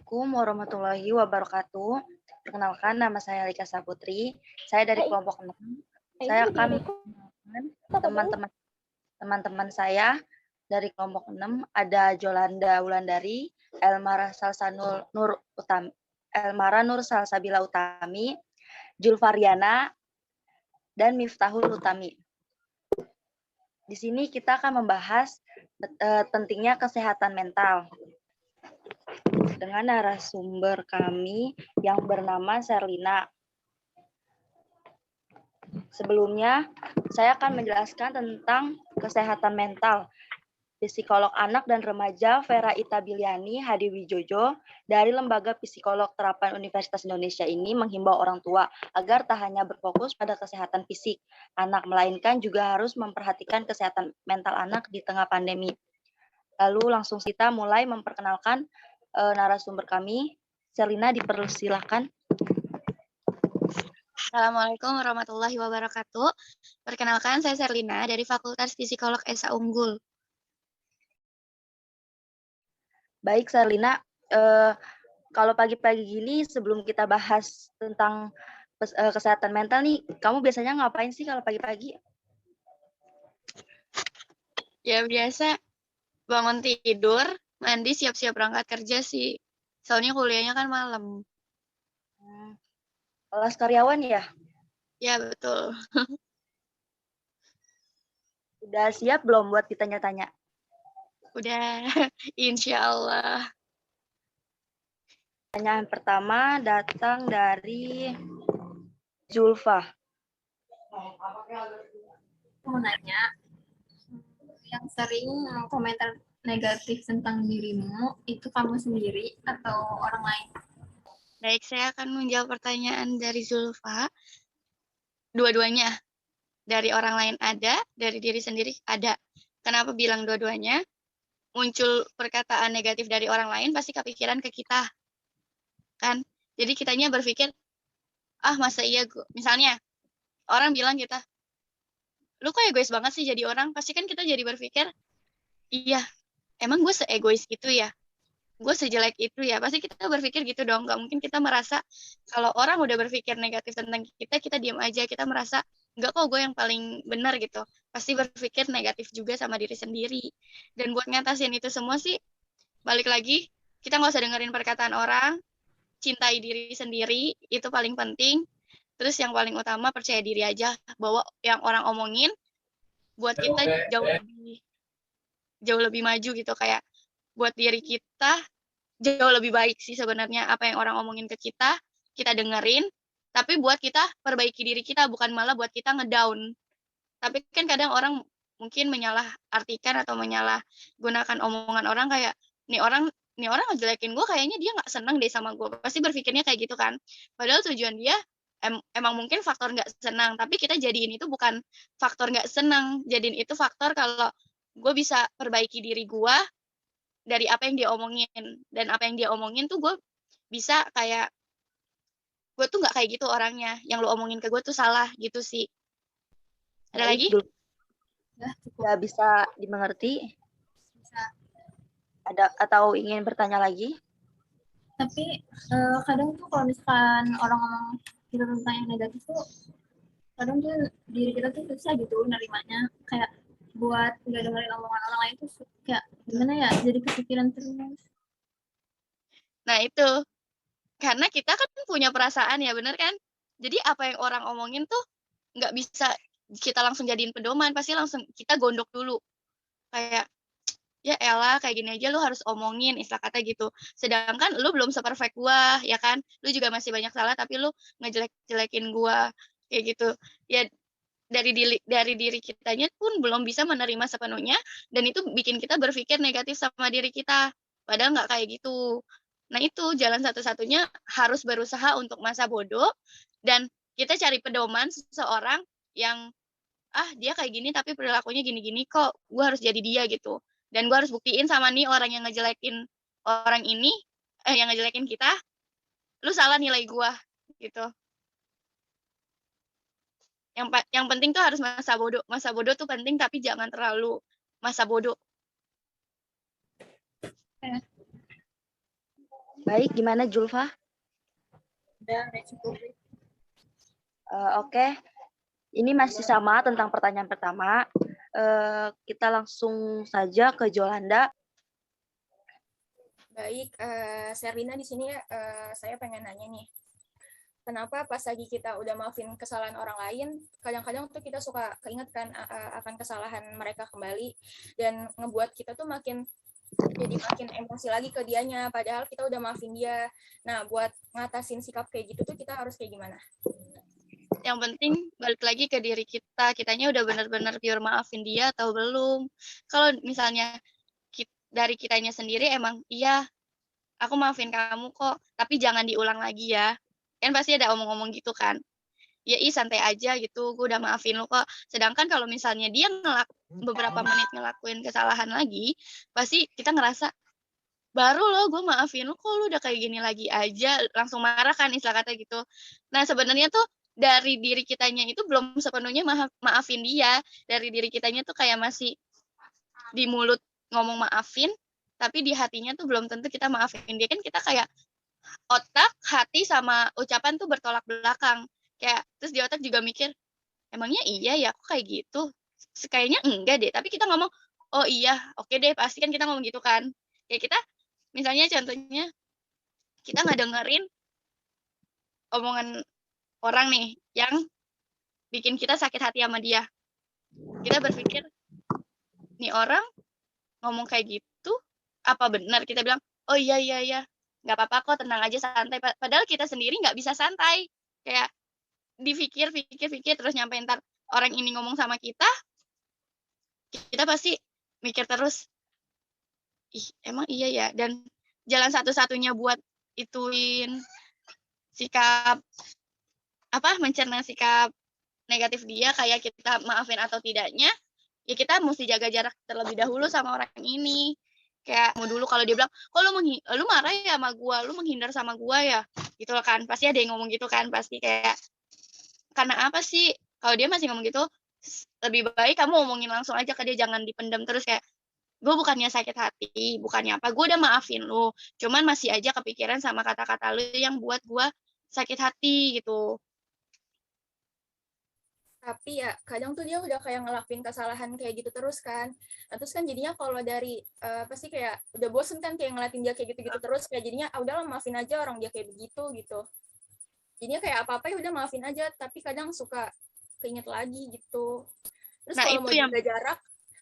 Assalamualaikum warahmatullahi wabarakatuh. Perkenalkan, nama saya Lika Saputri. Saya dari kelompok 6. Saya akan memperkenalkan teman-teman saya dari kelompok 6. Ada Jolanda Wulandari, Elmara Nur Salsabila Utami, Julfariana, dan Miftahul Utami. Di sini kita akan membahas pentingnya kesehatan mental dengan narasumber kami yang bernama Sherlina. Sebelumnya, saya akan menjelaskan tentang kesehatan mental. Psikolog anak dan remaja Vera Itabiliani Hadi Wijojo dari Lembaga Psikolog Terapan Universitas Indonesia ini menghimbau orang tua agar tak hanya berfokus pada kesehatan fisik anak, melainkan juga harus memperhatikan kesehatan mental anak di tengah pandemi. Lalu langsung kita mulai memperkenalkan narasumber kami. Sherlina, dipersilakan. Assalamualaikum warahmatullahi wabarakatuh. Perkenalkan, saya Sherlina dari Fakultas Psikolog Esa Unggul. Baik, Sherlina. Kalau pagi-pagi gini, sebelum kita bahas tentang kesehatan mental nih, kamu biasanya ngapain sih kalau pagi-pagi? Ya biasa, bangun tidur, mandi, siap-siap berangkat kerja sih. Soalnya kuliahnya kan malam. Kelas karyawan ya? Ya, betul. Udah siap belum buat ditanya-tanya? Udah, insya Allah. Pertanyaan pertama datang dari Zulfa. Mau nanya, yang sering komentar negatif tentang dirimu itu kamu sendiri atau orang lain? Baik, saya akan menjawab pertanyaan dari Zulfa. Dua-duanya. Dari orang lain ada, dari diri sendiri ada. Kenapa bilang dua-duanya? Muncul perkataan negatif dari orang lain pasti kepikiran ke kita. Kan? Jadi kitanya berpikir, masa iya gue. Misalnya, orang bilang kita, lu kok egois banget sih jadi orang? Pasti kan kita jadi berpikir, iya, emang gue se-egois itu ya? Gue sejelek itu ya? Pasti kita berpikir gitu dong. Gak mungkin kita merasa, kalau orang udah berpikir negatif tentang kita, kita diam aja. Kita merasa, enggak kok gue yang paling benar gitu. Pasti berpikir negatif juga sama diri sendiri. Dan buat ngatasin itu semua sih, balik lagi, kita nggak usah dengerin perkataan orang, cintai diri sendiri, itu paling penting. Terus yang paling utama, percaya diri aja bahwa yang orang omongin buat kita jauh lebih maju gitu. Kayak buat diri kita jauh lebih baik sih sebenarnya apa yang orang omongin ke kita dengerin, tapi buat kita perbaiki diri kita, bukan malah buat kita ngedown. Tapi kan kadang orang mungkin menyalahartikan atau menyalahgunakan omongan orang kayak, nih orang ngejelekin gue, kayaknya dia nggak seneng deh sama gue. Pasti berpikirnya kayak gitu kan. Padahal tujuan dia emang mungkin faktor nggak senang, tapi kita jadiin itu bukan faktor nggak senang, jadiin itu faktor kalau gue bisa perbaiki diri gue dari apa yang dia omongin. Dan apa yang dia omongin tuh gue bisa kayak, gue tuh nggak kayak gitu orangnya, yang lo omongin ke gue tuh salah gitu sih. Ada lagi? Ya, bisa dimengerti? Bisa. Ada atau ingin bertanya lagi? Tapi kadang tuh kalau misalkan orang ngomong kita tentang yang negatif tuh, kadang tuh diri kita tuh susah gitu nerimanya. Kayak buat nggak dengerin omongan orang lain tuh kayak gimana ya, jadi kepikiran terus. Nah itu, karena kita kan punya perasaan ya, bener kan? Jadi apa yang orang omongin tuh nggak bisa kita langsung jadiin pedoman, pasti langsung kita gondok dulu. Kayak, ya elah kayak gini aja lu harus omongin, istilah kata gitu. Sedangkan lu belum seperfect gua, ya kan? Lu juga masih banyak salah, tapi lu ngejelek-jelekin gua, kayak gitu. Ya dari diri kitanya pun belum bisa menerima sepenuhnya, dan itu bikin kita berpikir negatif sama diri kita. Padahal nggak kayak gitu. Nah itu jalan satu-satunya, harus berusaha untuk masa bodoh, dan kita cari pedoman seseorang yang, dia kayak gini tapi perilakunya gini-gini kok, gue harus jadi dia gitu. Dan gue harus buktiin sama nih orang yang ngejelekin orang ini, yang ngejelekin kita, lu salah nilai gue gitu. Yang penting tuh harus masa bodoh. Masa bodoh tuh penting, tapi jangan terlalu masa bodoh. Baik, gimana Julfa? Udah cukup. Oke, ini masih sama tentang pertanyaan pertama. Kita langsung saja ke Jolanda. Baik, Serlina di sini saya pengen nanya nih. Kenapa pas lagi kita udah maafin kesalahan orang lain, kadang-kadang tuh kita suka keingetkan akan kesalahan mereka kembali dan ngebuat kita tuh makin emosi lagi ke dianya, padahal kita udah maafin dia. Nah, buat ngatasin sikap kayak gitu tuh kita harus kayak gimana? Yang penting balik lagi ke diri kita, kitanya udah benar-benar pure maafin dia atau belum. Kalau misalnya dari kitanya sendiri emang iya aku maafin kamu kok, tapi jangan diulang lagi ya. Kan pasti ada omong-omong gitu kan. Ya santai aja gitu, gue udah maafin lu kok. Sedangkan kalau misalnya dia beberapa menit ngelakuin kesalahan lagi, pasti kita ngerasa, baru lo gue maafin lu kok lu udah kayak gini lagi aja, langsung marah kan istilah kata gitu. Nah sebenarnya tuh dari diri kitanya itu belum sepenuhnya maafin dia. Dari diri kitanya tuh kayak masih di mulut ngomong maafin, tapi di hatinya tuh belum tentu kita maafin dia. Kan kita kayak otak, hati, sama ucapan tuh bertolak belakang. Kayak, terus di otak juga mikir, emangnya iya ya aku kayak gitu? Kayaknya enggak deh, tapi kita ngomong, oh iya, oke deh, pasti kan kita ngomong gitu kan. Kayak kita, misalnya contohnya, kita nggak dengerin omongan orang nih, yang bikin kita sakit hati sama dia. Kita berpikir, nih orang ngomong kayak gitu, apa benar? Kita bilang, oh iya, nggak apa-apa kok, tenang aja, santai. Padahal kita sendiri nggak bisa santai. Kayak dipikir, terus nyampe ntar orang ini ngomong sama kita pasti mikir terus, ih emang iya ya. Dan jalan satu-satunya buat ituin sikap, mencerna sikap negatif dia, kayak kita maafin atau tidaknya, ya kita mesti jaga jarak terlebih dahulu sama orang ini. Kayak mau dulu kalau dia bilang, kok lu marah ya sama gua, lu menghindar sama gua ya, gitu kan. Pasti ada yang ngomong gitu kan, pasti kayak, karena apa sih? Kalau dia masih ngomong gitu, lebih baik kamu ngomongin langsung aja ke dia, jangan dipendam terus. Kayak, gue bukannya sakit hati, bukannya apa, gue udah maafin lu, cuman masih aja kepikiran sama kata-kata lu yang buat gue sakit hati gitu. Tapi ya kadang tuh dia udah kayak ngelakuin kesalahan kayak gitu terus kan. Nah, terus kan jadinya kalau dari pasti kayak udah bosen kan kayak ngeliatin dia kayak gitu-gitu terus, kayak jadinya udahlah maafin aja orang dia kayak begitu gitu. Jadinya kayak apa-apa ya udah maafin aja, tapi kadang suka keinget lagi gitu. Terus Nah kalau itu yang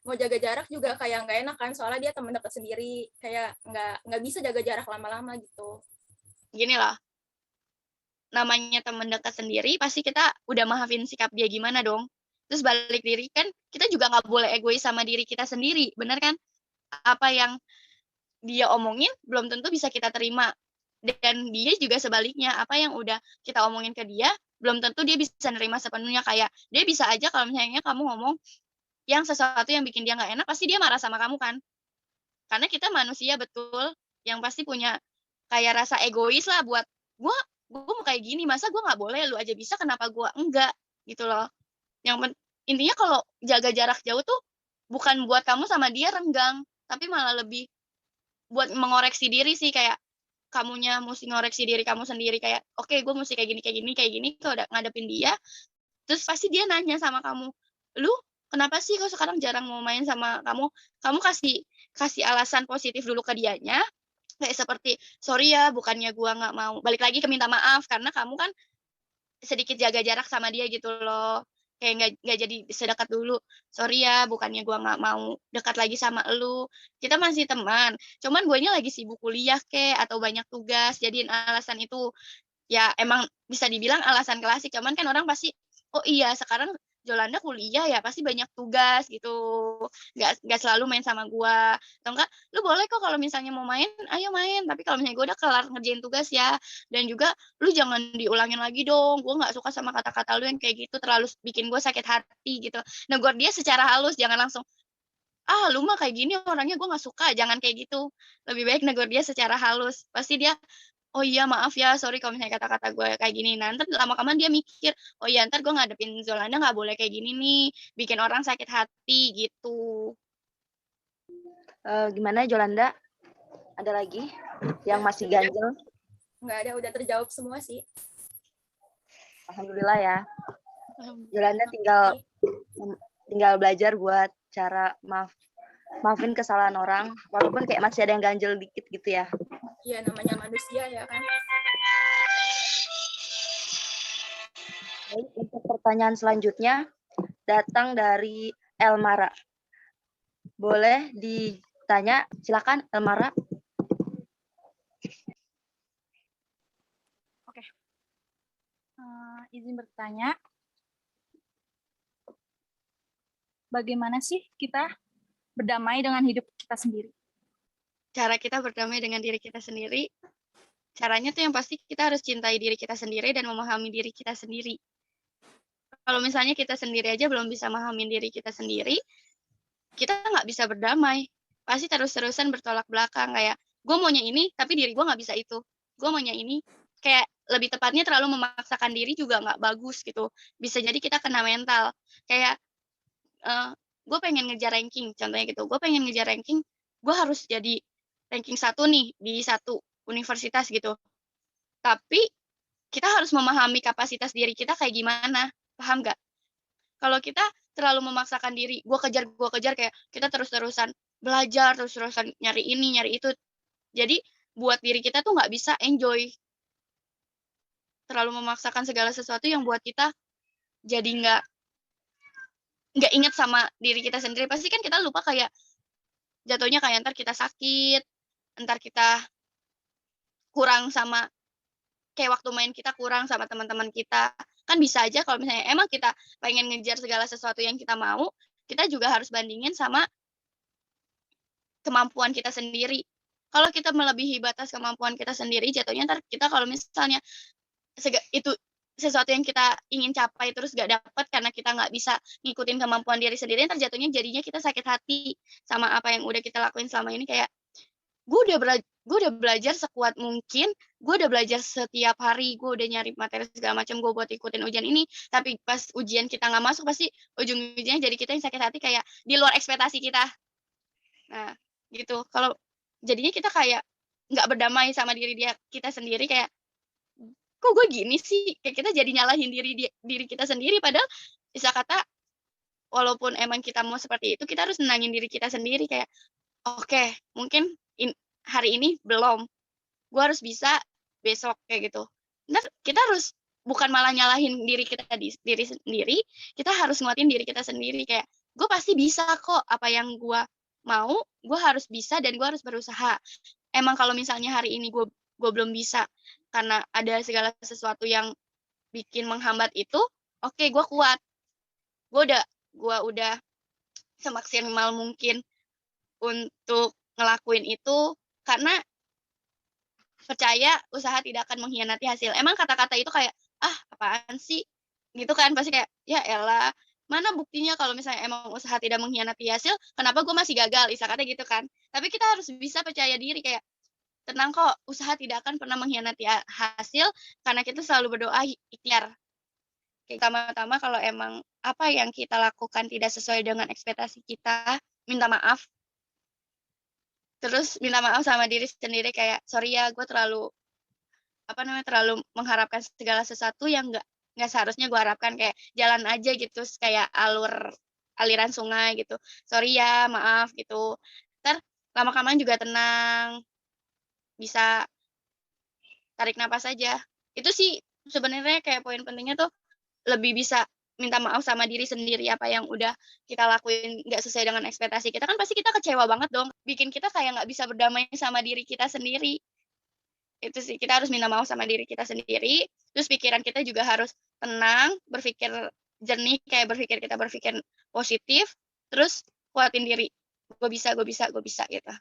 mau jaga jarak juga kayak nggak enak kan, soalnya dia temen deket sendiri, kayak nggak bisa jaga jarak lama-lama gitu. gini lah, namanya temen dekat sendiri, pasti kita udah maafin sikap dia gimana dong. Terus balik diri kan, kita juga nggak boleh egois sama diri kita sendiri, bener kan? Apa yang dia omongin belum tentu bisa kita terima, dan dia juga sebaliknya, apa yang udah kita omongin ke dia belum tentu dia bisa nerima sepenuhnya. Kayak dia bisa aja kalau misalnya kamu ngomong yang sesuatu yang bikin dia nggak enak, pasti dia marah sama kamu kan, karena kita manusia betul, yang pasti punya kayak rasa egois lah, buat gue mau kayak gini, masa gue nggak boleh, lu aja bisa kenapa gue enggak, gitu loh. Yang intinya kalau jaga jarak jauh tuh bukan buat kamu sama dia renggang, tapi malah lebih buat mengoreksi diri sih. Kayak kamunya mesti ngoreksi diri kamu sendiri, kayak oke, gue mesti kayak gini kalau udah ngadepin dia. Terus pasti dia nanya sama kamu, lu kenapa sih kok sekarang jarang mau main sama kamu? Kamu kasih alasan positif dulu ke dianya, kayak seperti, sorry ya, bukannya gua nggak mau, balik lagi ke minta maaf karena kamu kan sedikit jaga jarak sama dia gitu loh. Kayak nggak jadi sedekat dulu. Sorry ya, bukannya gua nggak mau dekat lagi sama elu. Kita masih teman. Cuman guanya lagi sibuk kuliah atau banyak tugas. Jadiin alasan itu. Ya emang bisa dibilang alasan klasik. Cuman kan orang pasti, oh iya sekarang Jolanda kuliah ya, pasti banyak tugas gitu. Nggak selalu main sama gua. Atau enggak, lu boleh kok kalau misalnya mau main, ayo main. Tapi kalau misalnya gua udah kelar ngerjain tugas ya. Dan juga lu jangan diulangin lagi dong. Gua nggak suka sama kata-kata lu yang kayak gitu, terlalu bikin gua sakit hati gitu. Negur dia secara halus, jangan langsung, lu mah kayak gini orangnya gue nggak suka, jangan kayak gitu. Lebih baik negur dia secara halus, pasti dia, oh iya maaf ya, sorry kalau misalnya kata-kata gue kayak gini. Nah ntar lama-kelamaan dia mikir, oh iya ntar gue ngadepin Zolanda nggak boleh kayak gini nih, bikin orang sakit hati gitu. Gimana Jolanda? Ada lagi yang masih ganjel? Nggak ada, udah terjawab semua sih. Alhamdulillah ya. Jalannya tinggal belajar buat cara maafin kesalahan orang, walaupun kayak masih ada yang ganjel dikit gitu ya. Iya, namanya manusia ya kan. Baik, untuk pertanyaan selanjutnya datang dari Elmara. Boleh ditanya, silakan Elmara. Izin bertanya, bagaimana sih kita berdamai dengan hidup kita sendiri? Cara kita berdamai dengan diri kita sendiri, caranya tuh yang pasti kita harus cintai diri kita sendiri dan memahami diri kita sendiri. Kalau misalnya kita sendiri aja belum bisa memahami diri kita sendiri, kita nggak bisa berdamai. Pasti terus-terusan bertolak belakang, kayak gue maunya ini, tapi diri gue nggak bisa itu. Gue maunya ini, kayak lebih tepatnya terlalu memaksakan diri juga nggak bagus gitu. Bisa jadi kita kena mental. Kayak gue pengen ngejar ranking, contohnya gitu. Gue pengen ngejar ranking, gue harus jadi ranking 1 nih di satu universitas gitu. Tapi kita harus memahami kapasitas diri kita kayak gimana, paham nggak? Kalau kita terlalu memaksakan diri, gue kejar, kayak kita terus-terusan belajar, terus-terusan nyari ini, nyari itu. Jadi buat diri kita tuh nggak bisa enjoy. Terlalu memaksakan segala sesuatu yang buat kita jadi nggak inget sama diri kita sendiri. Pasti kan kita lupa, kayak jatuhnya kayak ntar kita sakit, ntar kita kurang sama, kayak waktu main kita kurang sama teman-teman kita. Kan bisa aja kalau misalnya emang kita pengen ngejar segala sesuatu yang kita mau, kita juga harus bandingin sama kemampuan kita sendiri. Kalau kita melebihi batas kemampuan kita sendiri, jatuhnya ntar kita kalau misalnya itu sesuatu yang kita ingin capai terus gak dapat karena kita nggak bisa ngikutin kemampuan diri sendiri, ntar jatuhnya jadinya kita sakit hati sama apa yang udah kita lakuin selama ini. Kayak gue udah belajar sekuat mungkin, gue udah belajar setiap hari, gue udah nyari materi segala macam gue buat ikutin ujian ini, tapi pas ujian kita nggak masuk, pasti ujung-ujungnya jadi kita yang sakit hati, kayak di luar ekspektasi kita. Nah gitu, kalau jadinya kita kayak nggak berdamai sama diri kita sendiri, kayak kok gue gini sih, kayak kita jadi nyalahin diri kita sendiri, padahal bisa kata walaupun emang kita mau seperti itu, kita harus nenangin diri kita sendiri, kayak oke, mungkin hari ini belum, gue harus bisa besok, kayak gitu. Nah, kita harus bukan malah nyalahin diri sendiri, kita harus nguatin diri kita sendiri, kayak gue pasti bisa kok, apa yang gue mau, gue harus bisa dan gue harus berusaha. Emang kalau misalnya hari ini gue belum bisa karena ada segala sesuatu yang bikin menghambat itu, oke, gue kuat, gue udah semaksimal mungkin untuk ngelakuin itu, karena percaya usaha tidak akan mengkhianati hasil. Emang kata-kata itu kayak, apaan sih? Gitu kan, pasti kayak, ya elah, mana buktinya kalau misalnya emang usaha tidak mengkhianati hasil, kenapa gue masih gagal? Isa kata gitu kan. Tapi kita harus bisa percaya diri, kayak, tenang kok, usaha tidak akan pernah mengkhianati hasil, karena kita selalu berdoa ikhtiar. Pertama-tama kalau emang apa yang kita lakukan tidak sesuai dengan ekspektasi kita, minta maaf. Terus minta maaf sama diri sendiri, kayak sorry ya, gue terlalu mengharapkan segala sesuatu yang nggak seharusnya gue harapkan, kayak jalan aja gitu, kayak aliran sungai gitu. Sorry ya, maaf gitu. Ntar lama-kelamaan juga tenang, bisa tarik napas aja. Itu sih sebenarnya kayak poin pentingnya tuh, lebih bisa minta maaf sama diri sendiri, apa yang udah kita lakuin nggak sesuai dengan ekspektasi kita, kan pasti kita kecewa banget dong, bikin kita kayak nggak bisa berdamai sama diri kita sendiri. Itu sih, kita harus minta maaf sama diri kita sendiri, terus pikiran kita juga harus tenang, berpikir jernih, kayak kita berpikir positif, terus kuatin diri, gue bisa gitu.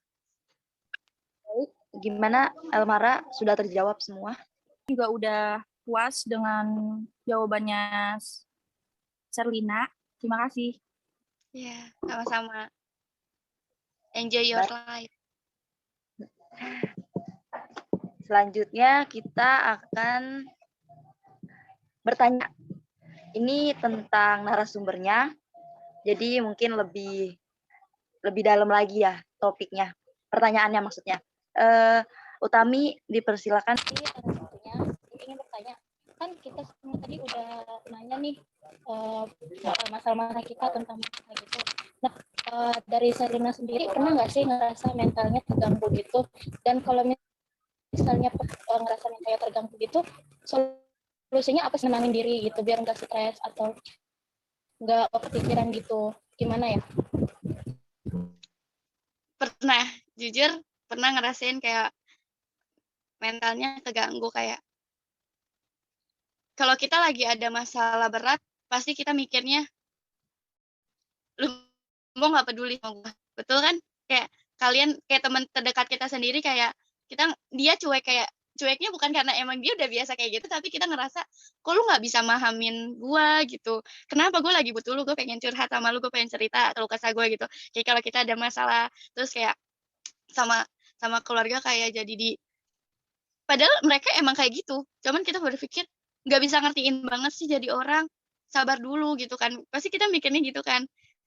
Gimana Elmara, sudah terjawab semua? Juga udah puas dengan jawabannya Sherlina. Terima kasih. Ya, sama-sama. Enjoy your life. Selanjutnya kita akan bertanya. Ini tentang narasumbernya. Jadi mungkin lebih dalam lagi ya topiknya. Pertanyaannya maksudnya. Utami, dipersilakan. Jadi tentunya ingin bertanya, kan kita semua tadi udah nanya nih masalah-masalah kita tentang mental gitu. Nah, dari Serina sendiri pernah nggak sih ngerasa mentalnya terganggu gitu? Dan kalau misalnya ngerasa mentalnya terganggu gitu, solusinya apa sih nenangin diri gitu biar nggak stres atau nggak kepikiran gitu? Gimana ya? Pernah, jujur pernah ngerasain kayak mentalnya keganggu, kayak kalau kita lagi ada masalah berat, pasti kita mikirnya, lu mau nggak peduli sama gue, betul kan? Kayak kayak teman terdekat kita sendiri, kayak dia cuek, kayak cueknya bukan karena emang dia udah biasa kayak gitu, tapi kita ngerasa, kok lu nggak bisa mahamin gue gitu, kenapa gue lagi butuh lu, gue pengen curhat sama lu, gue pengen cerita keluh kesah gue gitu. Kayak kalau kita ada masalah, terus kayak sama sama keluarga kayak jadi padahal mereka emang kayak gitu, cuman kita berpikir, nggak bisa ngertiin banget sih jadi orang, sabar dulu gitu kan, pasti kita mikirnya gitu kan.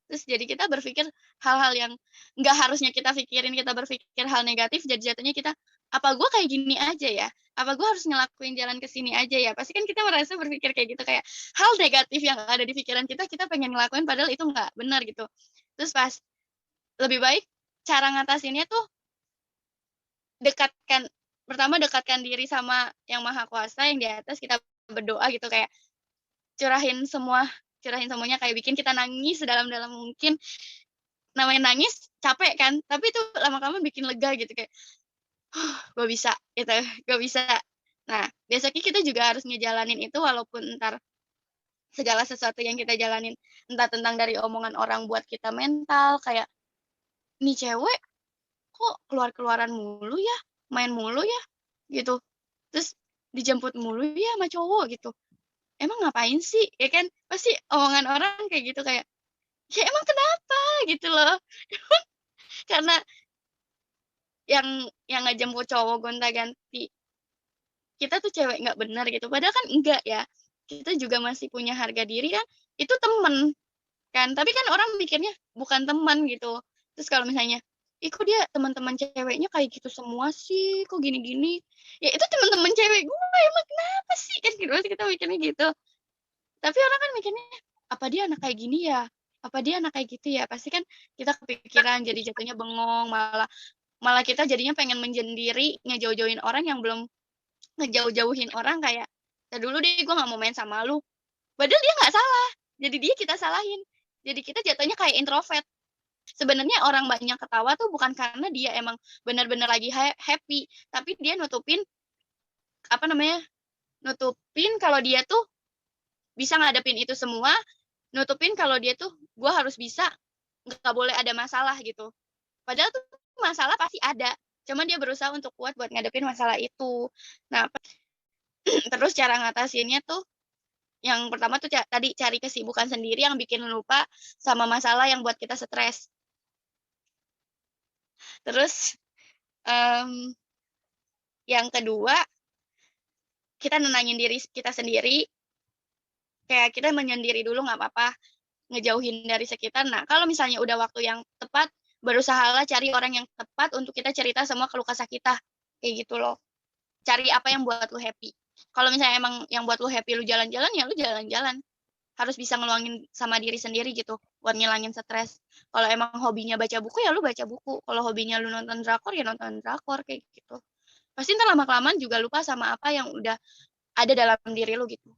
Terus jadi kita berpikir hal-hal yang nggak harusnya kita pikirin, kita berpikir hal negatif, jadi jatuhnya kita, apa gue kayak gini aja ya? Apa gue harus ngelakuin jalan ke sini aja ya? Pasti kan kita merasa berpikir kayak gitu, kayak hal negatif yang ada di pikiran kita pengen ngelakuin padahal itu nggak benar gitu. Terus pas lebih baik cara ngatasinnya tuh dekatkan diri sama yang maha kuasa yang di atas, kita berdoa gitu, kayak curahin semuanya, kayak bikin kita nangis sedalam-dalam mungkin. Namanya nangis capek kan, tapi itu lama-lama bikin lega gitu, kayak gue bisa gitu, gue bisa. Nah, besoknya kita juga harus ngejalanin itu, walaupun ntar segala sesuatu yang kita jalanin entah tentang dari omongan orang buat kita mental, kayak nih cewek kok keluar-keluaran mulu ya, main mulu ya gitu, terus dijemput mulu ya sama cowok gitu, emang ngapain sih, ya kan? Pasti omongan orang kayak gitu, kayak ya emang kenapa gitu loh. Karena yang ngejemput cowok gonta-ganti kita tuh cewek nggak benar gitu, padahal kan enggak ya, kita juga masih punya harga diri kan, itu temen kan, tapi kan orang mikirnya bukan teman gitu. Terus kalau misalnya, ih kok dia teman-teman ceweknya kayak gitu semua sih, kok gini-gini, ya itu teman-teman cewek gue, emang kenapa sih, kan gitu, pasti kita mikirnya gitu. Tapi orang kan mikirnya, apa dia anak kayak gini ya, apa dia anak kayak gitu ya, pasti kan kita kepikiran, jadi jatuhnya bengong, malah malah kita jadinya pengen menjendiri, ngejauh-jauhin orang yang belum ngejauh-jauhin orang, kayak, "Tar dulu deh, gue nggak mau main sama lu." Padahal dia nggak salah, jadi dia kita salahin. Jadi kita jatuhnya kayak introvert. Sebenarnya orang banyak ketawa tuh bukan karena dia emang benar-benar lagi happy, tapi dia nutupin, apa namanya, nutupin kalau dia tuh bisa ngadepin itu semua, nutupin kalau dia tuh, gue harus bisa, nggak boleh ada masalah gitu. Padahal tuh masalah pasti ada, cuman dia berusaha untuk kuat buat ngadepin masalah itu. Nah, terus cara ngatasinnya tuh, yang pertama tuh tadi cari kesibukan sendiri yang bikin lupa sama masalah yang buat kita stres. Terus yang kedua, kita nenangin diri kita sendiri, kayak kita menyendiri dulu nggak apa-apa, ngejauhin dari sekitar. Nah, kalau misalnya udah waktu yang tepat, berusahalah cari orang yang tepat untuk kita cerita semua keluh kesah kita, kayak gitu loh. Cari apa yang buat lu happy. Kalau misalnya emang yang buat lu happy lu jalan-jalan, ya lu jalan-jalan. Harus bisa ngeluangin sama diri sendiri gitu, buat ngilangin stres. Kalau emang hobinya baca buku, ya lu baca buku. Kalau hobinya lu nonton drakor, ya nonton drakor, kayak gitu. Pasti ntar lama-kelamaan juga lupa sama apa yang udah ada dalam diri lu gitu.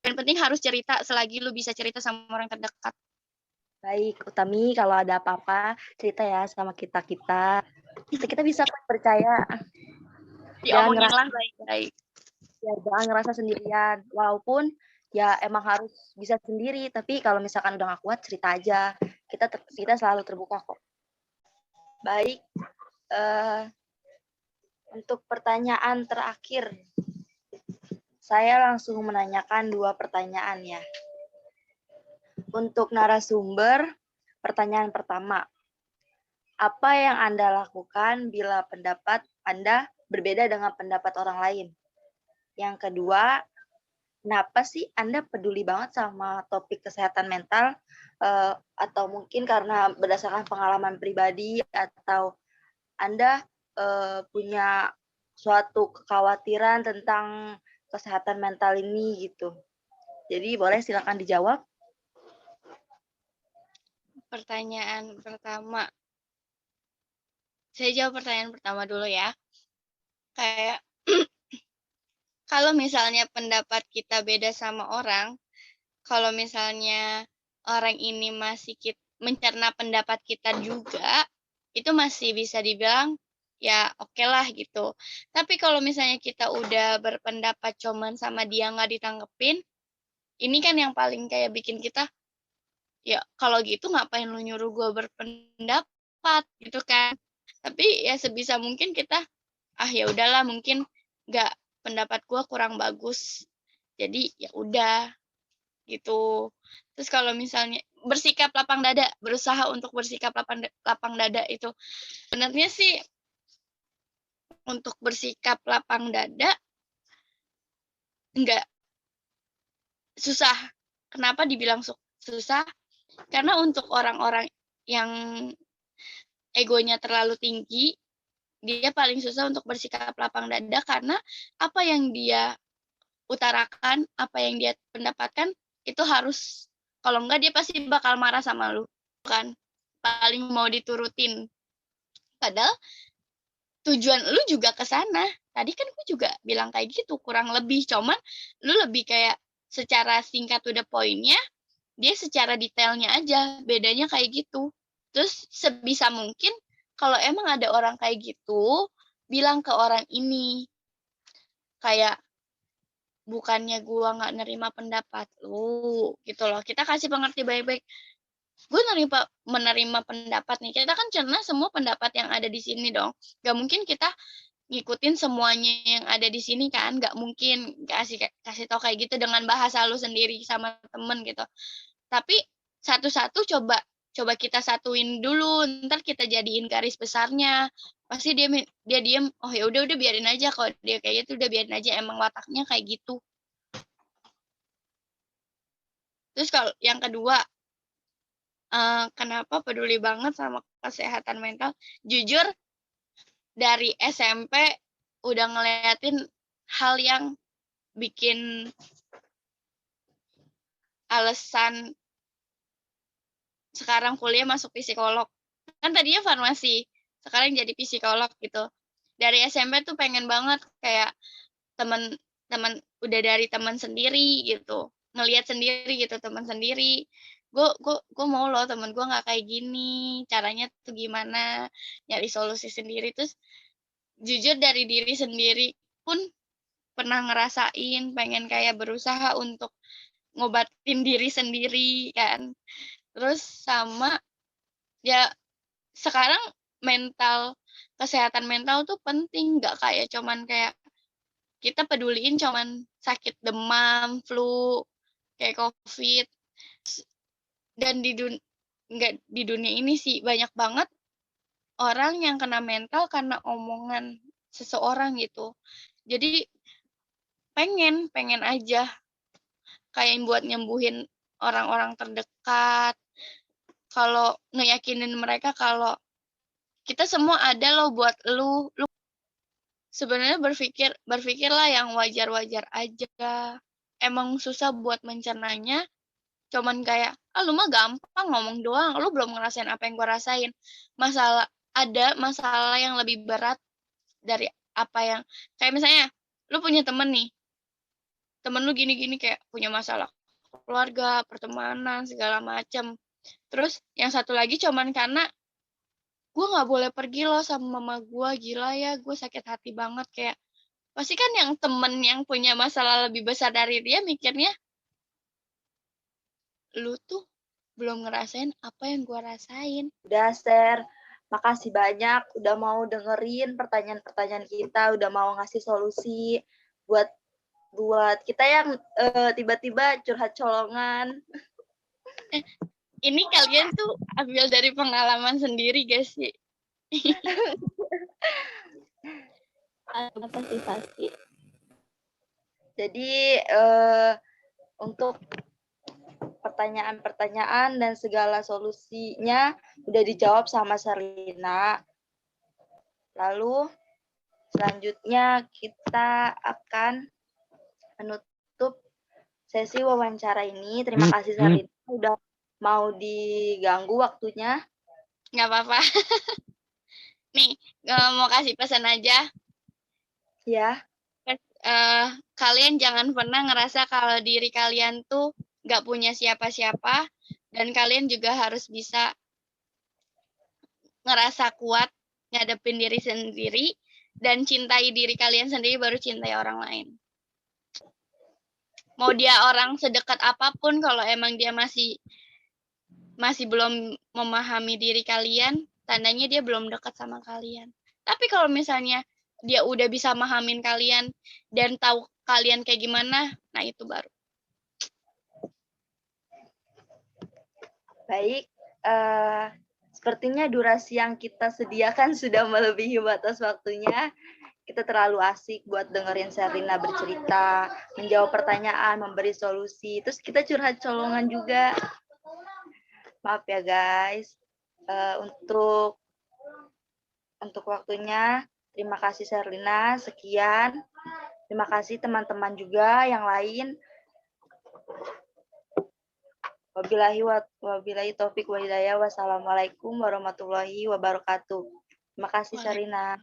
Dan penting harus cerita selagi lu bisa cerita sama orang terdekat. Baik, Utami, kalau ada apa-apa cerita ya sama kita-kita. Kita bisa percaya. Diomongin lah baik-baik. Ya, jangan ngerasa sendirian. Walaupun ya emang harus bisa sendiri, tapi kalau misalkan udah gak kuat, cerita aja. Kita selalu terbuka kok. Baik, untuk pertanyaan terakhir, saya langsung menanyakan 2 pertanyaan ya. Untuk narasumber, pertanyaan pertama, apa yang Anda lakukan bila pendapat Anda berbeda dengan pendapat orang lain? Yang kedua, kenapa sih Anda peduli banget sama topik kesehatan mental, atau mungkin karena berdasarkan pengalaman pribadi atau Anda punya suatu kekhawatiran tentang kesehatan mental ini gitu. Jadi boleh silakan dijawab. Pertanyaan pertama. Saya jawab pertanyaan pertama dulu ya. Kayak kalau misalnya pendapat kita beda sama orang, kalau misalnya orang ini masih mencerna pendapat kita juga, itu masih bisa dibilang ya oke lah gitu. Tapi kalau misalnya kita udah berpendapat cuman sama dia nggak ditanggepin, ini kan yang paling kayak bikin kita, ya kalau gitu ngapain lu nyuruh gue berpendapat gitu kan. Tapi ya sebisa mungkin kita, ya udahlah mungkin nggak, pendapat gue kurang bagus. Jadi ya udah gitu. Terus kalau misalnya bersikap lapang dada, berusaha untuk bersikap lapang dada itu sebenarnya sih untuk bersikap lapang dada enggak susah. Kenapa dibilang susah? Karena untuk orang-orang yang egonya terlalu tinggi, dia paling susah untuk bersikap lapang dada karena apa yang dia utarakan, apa yang dia pendapatkan itu harus, kalau enggak dia pasti bakal marah sama lu kan, paling mau diturutin. Padahal tujuan lu juga ke sana. Tadi kan gue juga bilang kayak gitu, kurang lebih. Cuman lu lebih kayak secara singkat to the point-nya, dia secara detailnya aja. Bedanya kayak gitu. Terus sebisa mungkin, kalau emang ada orang kayak gitu, bilang ke orang ini. Kayak, bukannya gue nggak nerima pendapat lu, gitu loh. Kita kasih pengerti baik-baik. Gue menerima pendapat nih. Kita kan cerna semua pendapat yang ada di sini dong. Gak mungkin kita ngikutin semuanya yang ada di sini kan, nggak mungkin kasih tau kayak gitu dengan bahasa lu sendiri sama temen gitu. Tapi satu-satu coba kita satuin dulu, ntar kita jadiin garis besarnya. Pasti dia diem, oh ya udah biarin aja, kalau dia kayak gitu udah biarin aja, emang wataknya kayak gitu. Terus kalau yang kedua, kenapa peduli banget sama kesehatan mental? Jujur, dari SMP udah ngeliatin hal yang bikin alasan sekarang kuliah masuk psikolog. Kan tadinya farmasi, sekarang jadi psikolog gitu. Dari SMP tuh pengen banget kayak teman-teman, udah dari teman sendiri gitu, ngelihat sendiri gitu, teman sendiri. Gue mau loh temen gue nggak kayak gini, caranya tuh gimana, nyari solusi sendiri. Terus jujur dari diri sendiri pun pernah ngerasain pengen kayak berusaha untuk ngobatin diri sendiri kan. Terus sama ya sekarang kesehatan mental tuh penting, nggak kayak cuman kayak kita peduliin cuman sakit demam, flu, kayak COVID. Dan nggak di dunia ini sih banyak banget orang yang kena mental karena omongan seseorang gitu. Jadi pengen aja kayak buat nyembuhin orang-orang terdekat, kalau ngeyakinin mereka kalau kita semua ada loh buat lu sebenarnya berpikirlah yang wajar-wajar aja. Emang susah buat mencernanya, cuman kayak, lu mah gampang ngomong doang, lu belum ngerasain apa yang gua rasain. Ada masalah yang lebih berat dari apa yang, kayak misalnya, lu punya temen nih, temen lu gini-gini kayak punya masalah keluarga, pertemanan, segala macem. Terus yang satu lagi cuman karena gue nggak boleh pergi loh sama mama gue, gila ya, gue sakit hati banget. Kayak pasti kan yang temen yang punya masalah lebih besar dari dia mikirnya, lu tuh belum ngerasain apa yang gue rasain. Udah share, makasih banyak udah mau dengerin pertanyaan-pertanyaan kita, udah mau ngasih solusi buat kita yang tiba-tiba curhat colongan. Ini kalian tuh ambil dari pengalaman sendiri guys sih? Pasti. Jadi untuk pertanyaan-pertanyaan dan segala solusinya udah dijawab sama Sherlina. Lalu selanjutnya kita akan menutup sesi wawancara ini. Terima kasih Sherlina udah mau diganggu waktunya. Nggak apa-apa. Nih, mau kasih pesan aja. Ya, Kalian jangan pernah ngerasa kalau diri kalian tuh nggak punya siapa-siapa, dan kalian juga harus bisa ngerasa kuat ngadepin diri sendiri, dan cintai diri kalian sendiri baru cintai orang lain. Mau dia orang sedekat apapun, kalau emang dia masih belum memahami diri kalian, tandanya dia belum dekat sama kalian. Tapi kalau misalnya dia udah bisa mahamin kalian dan tahu kalian kayak gimana, nah itu baru. baik. Sepertinya durasi yang kita sediakan sudah melebihi batas waktunya. Kita terlalu asik buat dengerin Sherlina bercerita, menjawab pertanyaan, memberi solusi. Terus kita curhat colongan juga. Maaf ya guys. Untuk waktunya, terima kasih Sherlina. Sekian. Terima kasih teman-teman juga yang lain. Wabillahi taufik wa hidayah. Wassalamualaikum warahmatullahi wabarakatuh. Terima kasih Sherlina.